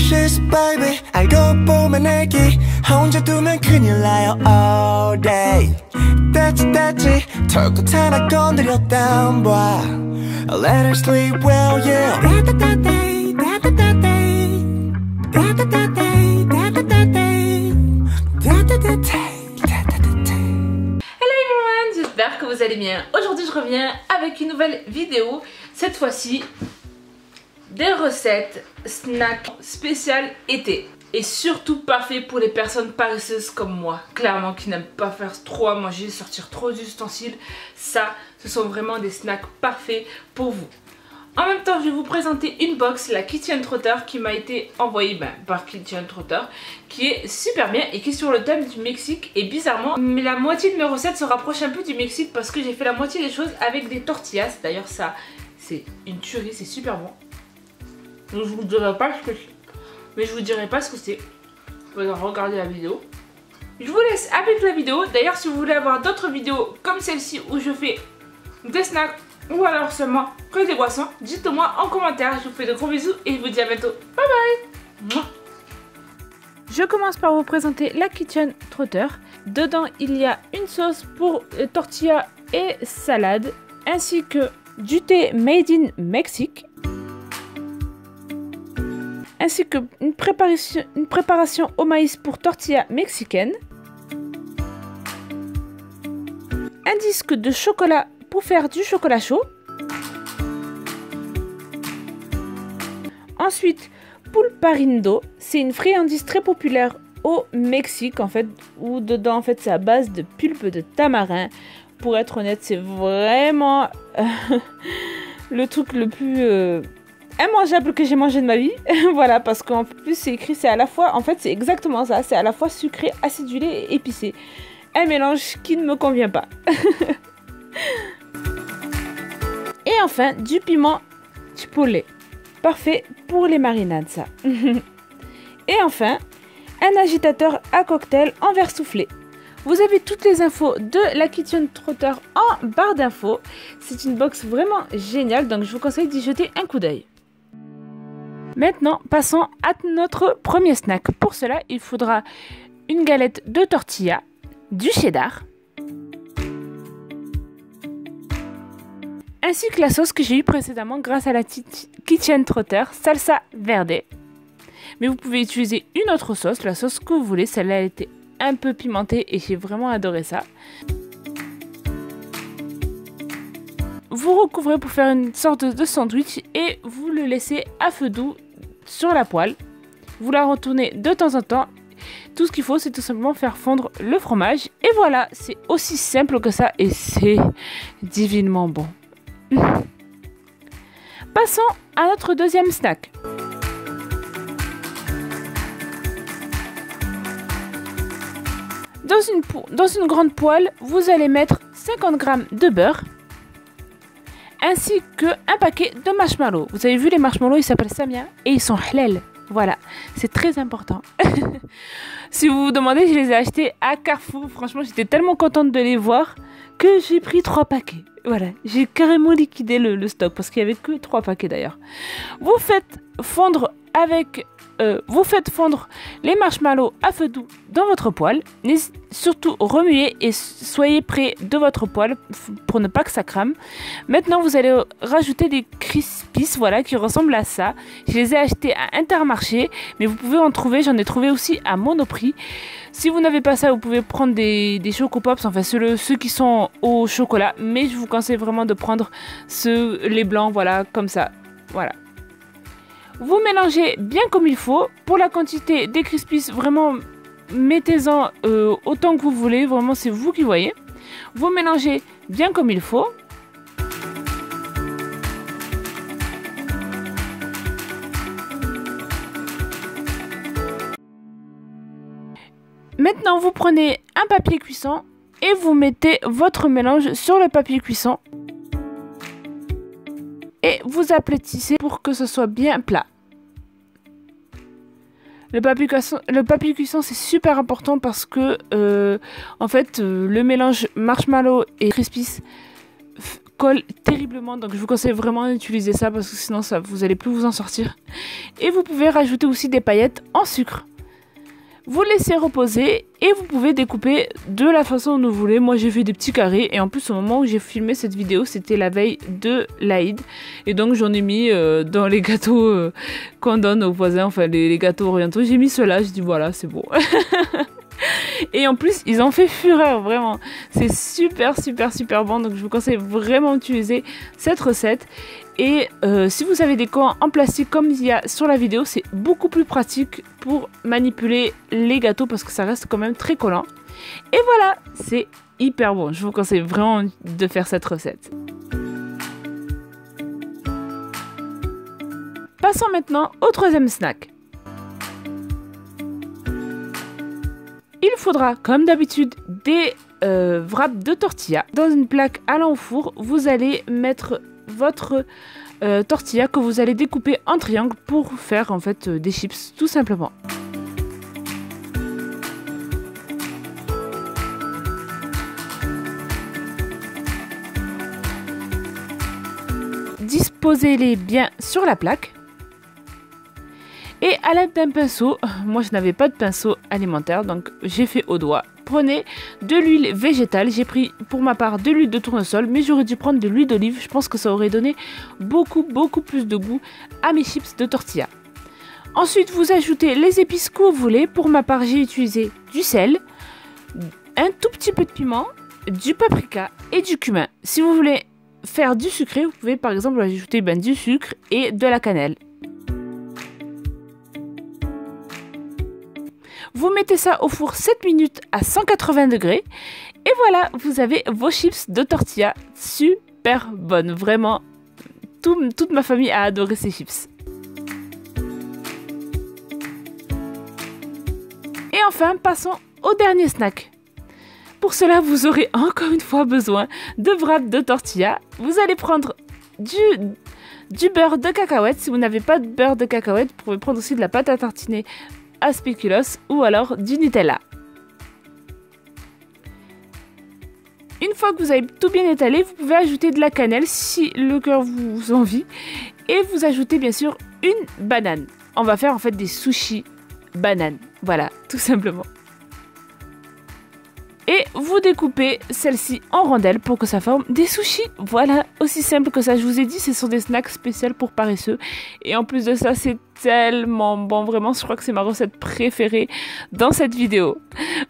precious baby 알고 보면 애기 혼자 두면 큰일 나요 all day 됐지 털끝 하나 건드렸다 봐 Let her sleep well yeah J'espère que vous allez bien. Aujourd'hui je reviens avec une nouvelle vidéo. Cette fois-ci des recettes snacks spéciales été. Et surtout parfait pour les personnes paresseuses comme moi. Clairement qui n'aiment pas faire trop à manger, sortir trop d'ustensiles. Ça, ce sont vraiment des snacks parfaits pour vous. En même temps, je vais vous présenter une box, la Kitchen Trotter, qui m'a été envoyée par Kitchen Trotter, qui est super bien et qui est sur le thème du Mexique. Et bizarrement, mais la moitié de mes recettes se rapproche un peu du Mexique parce que j'ai fait la moitié des choses avec des tortillas. D'ailleurs, ça, c'est une tuerie, c'est super bon. Donc, je vous dirai pas ce que c'est, mais je vous dirai pas ce que c'est. Vous pouvez regarder la vidéo. Je vous laisse avec la vidéo. D'ailleurs, si vous voulez avoir d'autres vidéos comme celle-ci où je fais des snacks ou alors seulement que des boissons, dites-moi en commentaire. Je vous fais de gros bisous et je vous dis à bientôt. Bye bye. Je commence par vous présenter la Kitchen Trotter. Dedans, il y a une sauce pour tortilla et salade, ainsi que du thé made in Mexique, ainsi que une préparation au maïs pour tortilla mexicaine, un disque de chocolat pour faire du chocolat chaud. Ensuite, pulparindo, c'est une friandise très populaire au Mexique en fait, où dedans en fait c'est à base de pulpe de tamarin. Pour être honnête, c'est vraiment le truc le plus immangeable que j'ai mangé de ma vie. Voilà, parce qu'en plus c'est écrit, c'est à la fois, en fait c'est exactement ça, c'est à la fois sucré, acidulé et épicé. Un mélange qui ne me convient pas. Et enfin, du piment chipotle. Parfait pour les marinades, ça. Et enfin, un agitateur à cocktail en verre soufflé. Vous avez toutes les infos de la Kitchen Trotter en barre d'infos. C'est une box vraiment géniale, donc je vous conseille d'y jeter un coup d'œil. Maintenant, passons à notre premier snack. Pour cela, il faudra une galette de tortilla, du cheddar, ainsi que la sauce que j'ai eue précédemment grâce à la Kitchen Trotter, salsa verde. Mais vous pouvez utiliser une autre sauce, la sauce que vous voulez. Celle-là, elle était un peu pimentée et j'ai vraiment adoré ça. Vous recouvrez pour faire une sorte de sandwich et vous le laissez à feu doux sur la poêle. Vous la retournez de temps en temps. Tout ce qu'il faut, c'est tout simplement faire fondre le fromage. Et voilà, c'est aussi simple que ça et c'est divinement bon. Passons à notre deuxième snack. Dans une grande poêle, vous allez mettre 50 g de beurre, ainsi qu'un paquet de marshmallows. Vous avez vu les marshmallows, ils s'appellent Samia et ils sont halal. Voilà, c'est très important. Si vous vous demandez, je les ai achetés à Carrefour. Franchement, j'étais tellement contente de les voir que j'ai pris 3 paquets. Voilà, j'ai carrément liquidé le stock parce qu'il n'y avait que 3 paquets d'ailleurs. Vous faites fondre les marshmallows à feu doux dans votre poêle. Surtout remuez et soyez près de votre poêle pour ne pas que ça crame. Maintenant, vous allez rajouter des Crispies, voilà, qui ressemblent à ça. Je les ai achetés à Intermarché, mais vous pouvez en trouver. J'en ai trouvé aussi à Monoprix. Si vous n'avez pas ça, vous pouvez prendre des Choco Pops, enfin ceux qui sont au chocolat. Mais je vous conseille vraiment de prendre les blancs, voilà, comme ça. Voilà. Vous mélangez bien comme il faut. Pour la quantité des Crispies, vraiment, mettez-en autant que vous voulez. Vraiment, c'est vous qui voyez. Vous mélangez bien comme il faut. Maintenant, vous prenez un papier cuisson et vous mettez votre mélange sur le papier cuisson. Et vous aplatissez pour que ce soit bien plat. Le papier cuisson c'est super important parce que en fait le mélange marshmallow et Crispies colle terriblement, donc je vous conseille vraiment d'utiliser ça parce que sinon vous allez plus vous en sortir. Et vous pouvez rajouter aussi des paillettes en sucre. Vous laissez reposer et vous pouvez découper de la façon dont vous voulez. Moi j'ai fait des petits carrés et en plus au moment où j'ai filmé cette vidéo c'était la veille de l'Aïd. Et donc j'en ai mis dans les gâteaux qu'on donne aux voisins, enfin les gâteaux orientaux. J'ai mis cela, je dis voilà c'est bon. Et en plus ils ont fait fureur vraiment. C'est super bon, donc je vous conseille vraiment d'utiliser cette recette. Et si vous avez des coins en plastique comme il y a sur la vidéo, c'est beaucoup plus pratique pour manipuler les gâteaux parce que ça reste quand même très collant. Et voilà, c'est hyper bon. Je vous conseille vraiment de faire cette recette. Passons maintenant au troisième snack. Il faudra, comme d'habitude, des wraps de tortilla. Dans une plaque allant au four, vous allez mettre votre tortilla que vous allez découper en triangle pour faire en fait des chips tout simplement. Disposez-les bien sur la plaque. Et à l'aide d'un pinceau, moi je n'avais pas de pinceau alimentaire donc j'ai fait au doigt. Prenez de l'huile végétale, j'ai pris pour ma part de l'huile de tournesol mais j'aurais dû prendre de l'huile d'olive, je pense que ça aurait donné beaucoup plus de goût à mes chips de tortilla. Ensuite vous ajoutez les épices que vous voulez, pour ma part j'ai utilisé du sel, un tout petit peu de piment, du paprika et du cumin. Si vous voulez faire du sucré, vous pouvez par exemple ajouter du sucre et de la cannelle. Vous mettez ça au four 7 minutes à 180 degrés. Et voilà, vous avez vos chips de tortilla super bonnes. Vraiment, toute ma famille a adoré ces chips. Et enfin, passons au dernier snack. Pour cela, vous aurez encore une fois besoin de wraps de tortilla. Vous allez prendre du beurre de cacahuète. Si vous n'avez pas de beurre de cacahuète, vous pouvez prendre aussi de la pâte à tartiner à spéculoos ou alors du Nutella. Une fois que vous avez tout bien étalé, vous pouvez ajouter de la cannelle si le cœur vous envie et vous ajoutez bien sûr une banane. On va faire en fait des sushis bananes, voilà, tout simplement. Et vous découpez celle-ci en rondelles pour que ça forme des sushis. Voilà, aussi simple que ça. Je vous ai dit, ce sont des snacks spéciaux pour paresseux. Et en plus de ça, c'est tellement bon. Vraiment, je crois que c'est ma recette préférée dans cette vidéo.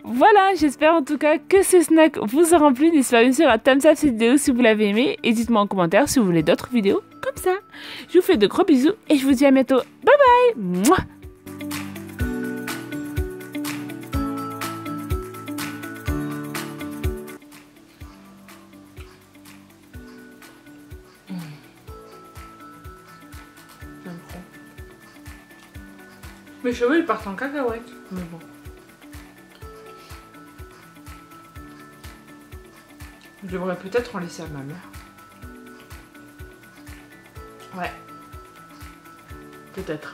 Voilà, j'espère en tout cas que ces snacks vous auront plu. N'hésitez pas bien sûr à thumbs up cette vidéo si vous l'avez aimée. Et dites-moi en commentaire si vous voulez d'autres vidéos comme ça. Je vous fais de gros bisous et je vous dis à bientôt. Bye bye. Mouah. Mes cheveux ils partent en cacahuète, mais bon. Je devrais peut-être en laisser à ma mère. Ouais. Peut-être.